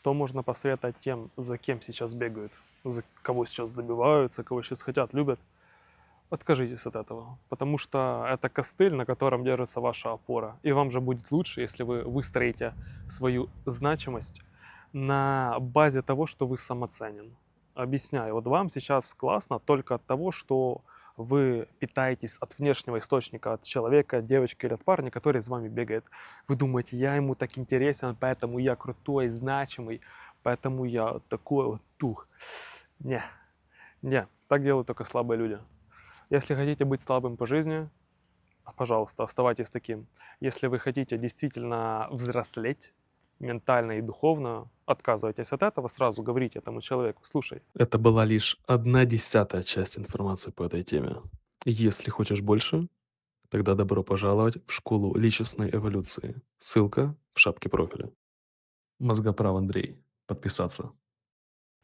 Что можно посоветовать тем, за кем сейчас бегают, за кого сейчас добиваются, кого сейчас хотят, любят? Откажитесь от этого, потому что это костыль, на котором держится ваша опора. И вам же будет лучше, если вы выстроите свою значимость на базе того, что вы самоценен. Объясняю, вот вам сейчас классно только от того, что вы питаетесь от внешнего источника, от человека, от девочки или от парня, который с вами бегает. Вы думаете, я ему так интересен, поэтому я крутой, значимый, поэтому я вот такой вот тух. Не, не, так делают только слабые люди. Если хотите быть слабым по жизни, пожалуйста, оставайтесь таким. Если вы хотите действительно взрослеть ментально и духовно, отказывайтесь от этого, сразу говорите этому человеку: слушай, это была лишь 1/10 часть информации по этой теме. Если хочешь больше, тогда добро пожаловать в школу личностной эволюции. Ссылка в шапке профиля. Мозгоправ Андрей. Подписаться.